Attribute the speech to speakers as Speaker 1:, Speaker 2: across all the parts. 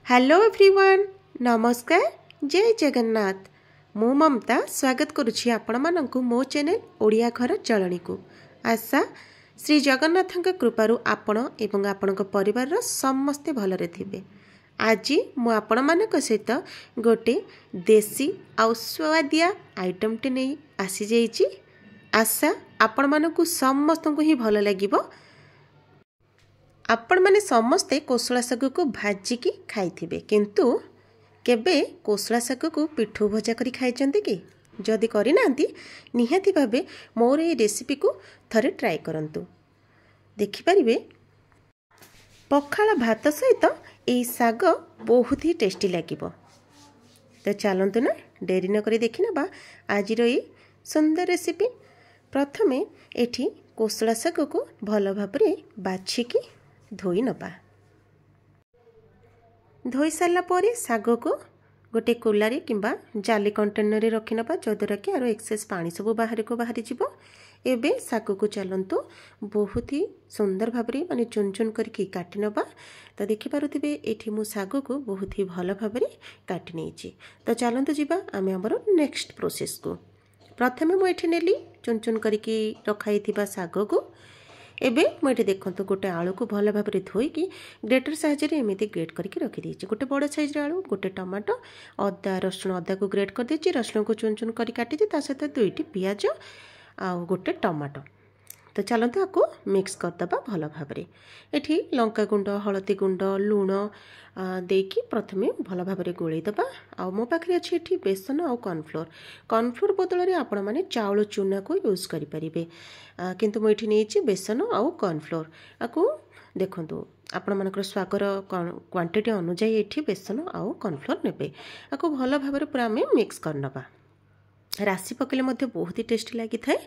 Speaker 1: Hello everyone नमस्कार जय जगन्नाथ मु ममता स्वागत करुछि आपण मानकु मो चैनल ओडिया घर चलणी को आशा श्री जगन्नाथ कृपारु आपण एवं आपण परिवार समस्ते भलरे थिबे। आज मु आपण मानक सहित गोटे देसी आउ स्वादिया आइटम टे नहीं आसी जाइछि। आशा आपण मानकु समस्त को ही भल लागिबो। आपण माने समस्ते कोसला शाग को भाजिकी खाइथिबे, किंतु केबे कोसला शाग को पिठू भजा करी खाइचंती कि? जदि करि नांती निहाती भाबे मोर ए रेसिपी को थरे ट्राई करंतु। देखि परिबे पखाला भात सहित ए शाग बहुत ही टेस्टी लागिबो। तो चलंतु ना डेरी न करी देखि नबा आज रो ए सुंदर रेसिपी। प्रथमे एठी कोसला शाग को भल भाबरे बाछिकी धोई नबा। धोई सारा पर शाग को गोटे कुलारे किंबा जाली कंटेनर रे रखी नबा, जद्वारा कि आरो एक्सेस पानी सब बाहर को बाहरी जीवो। एबे शाग को चलंतु बहुत ही सुंदर भाबरे माने चुन चुन करके काटी नबा। तो देखि पारुथिबे एठी मु शाग को बहुत ही भल भाबरे काटी नेछि। तो चलंतु जीवा आमे हमर नेक्स्ट प्रोसेस को। प्रथमे मु एठी नेली चुन चुन करके रखाई थिबा शाग को। एबे मुझे देखो गोटे आलू को भल भाव में धोईकी ग्रेटर साहाଯ୍ୟରେ एमती ग्रेट करके रखी देछि। गोटे बड़ साइज आलू, गोटे टमाटो, अदा रसुण, अदा को ग्रेट कर देछि, रसुण को चुन चुन कर काटी ता सहित दुईटी पियाज आ गोटे टमाटो। तो चलते आपको मिक्स करदबा भल भाव में। एठी लंका गुंड, हलदी गुंड, लुण देकी प्रथमे भल भाव में गोलैदबा। आ मो पाखे अच्छी एठी बेसन आउ कॉर्नफ्लोर। कॉर्नफ्लोर बदल में आपण मैंने चाउल चूना को यूज करें, किंतु मुझे नहीं बेसन आउ कॉर्नफ्लोर। आपको देखो आपण मानकर स्वागर क्वांटिटी अनुजाई एठी बेसन आउ कॉर्नफ्लोर नेबे। आपको भल भाव में पूरा आम मिक्स करनबा। राशि पकड़े मध्य बहुत ही टेस्टी लगी थाए।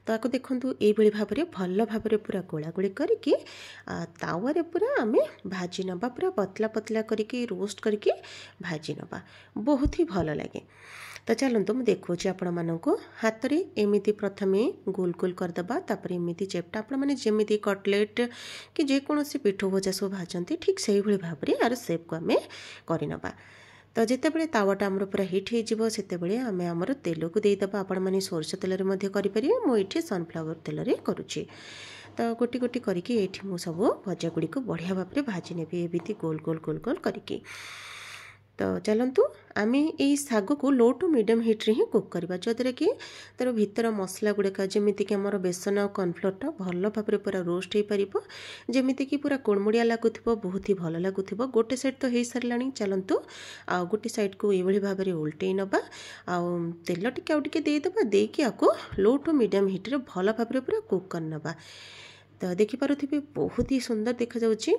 Speaker 1: तो आपको देखो ये भाव में भल भाव में पूरा गोला गोली करके तावारे पूरा आम भाजी नबा। पूरा पतला पतला करके रोस्ट करके भाजी नबा, बहुत ही भल लगे। तो चलते मुझे देखा आपण मानक हाथ में एमती प्रथमे गोल गोल करदबा, तापर एमती चेप्टा आपण मैंने जमी कटलेट कि जेकोसी पिठो भजा सब भाजती ठीक से भाव में यार सेप को आम करनबा। तो जितेबाला तावाटा आमर पूरा हिट हो सेतेबेले आमे आमर तेल को देदेबा। आपण मैंने सोरष तेल करें, मुझे सनफ्लावर तेल करुच्ची। तो गोटी गोटी करके ये मु सब भजा गुड़ी को बढ़िया भाव में भाजी नेबी एमती गोल गोल गोल गोल करके। तो चलतु आम यही शाग को लो टू मीडियम हिट रे ही कुक करवा, जद्वारा कि तार भीतर मसला गुड़ाक जमीक आम बेसन और कॉर्नफ्लोरटा भल भाव में पूरा रोस्ट हो पार, जमीक पूरा कुड़मुड़िया लगुव, बहुत ही भल लगुव। गोटे साइड तो हो सारा। चलतु आ गोटे साइड को ये भाव में उल्टे नबा। आउ तेल टिके आउ टिके देदेबा, देकी आपको लो टू मीडियम हिट रे भल भाव में पूरा कुक करनबा। तो देखिपारे बहुत ही सुंदर देखा जाउछि।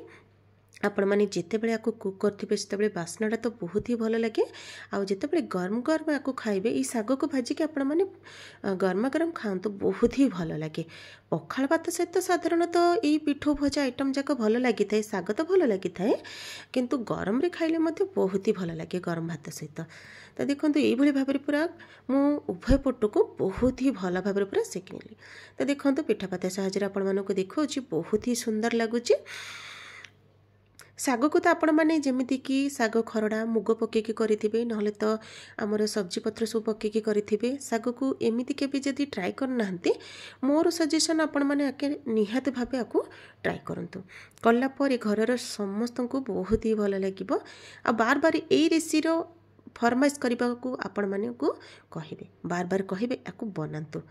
Speaker 1: आपण मैंने जितेबाला आपको कुक करेंगे से बास्नाटा तो बहुत ही भल लगे। आउ जितेबाला गरम गरम आपको खाइबे ये शाग को भाजिकी आपण मैंने गरमा गरम खातु, बहुत ही भल लगे। पखाल भात सहित साधारणतः ये पिठो भजा आइटम जाक भल लगी थाए, शाग तो भल लगी थाए, किंतु गरम रे खाइले मध्य बहुत ही भल लगे गरम भात सहित। तो देखो ये भाव में पूरा मु उभय पट को बहुत ही भल भाव में पूरा सेकी नेली। तो देखो पिठापात साहाଯ୍ୟରେ आपण मानक देखो बहुत ही सुंदर लगुच। शाग को तो आपण मैंने जमीती कि शाग खरड़ा मुग पकईकी करेंगे, ना तो आमर सब्जी पत्र सब पकईकी करेंगे। शाग को एमती के जदि ट्राई करना मोर सजेसन आपण मैंने आके निहात भाव आपको ट्राई करंतु। कलापर घर समस्त को बहुत ही भल लगे। आ बार बार यही रेसिपी फरमाइश करने को आपण मैंने कहे, बार बार कहे आपको बनातु।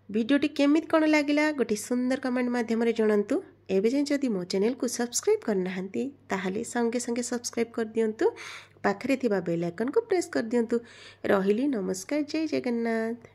Speaker 1: वीडियोटी केमित कौन लगिला गोटे सुंदर कमेंट माध्यम जनातु। एवं जाए जदि मो चैनल को सब्सक्राइब करना ताहले संगे संगे सब्सक्राइब कर दिंतु, पाखरे थिबा बेल आइकन को प्रेस कर दिंतु। रहिली नमस्कार, जय जगन्नाथ।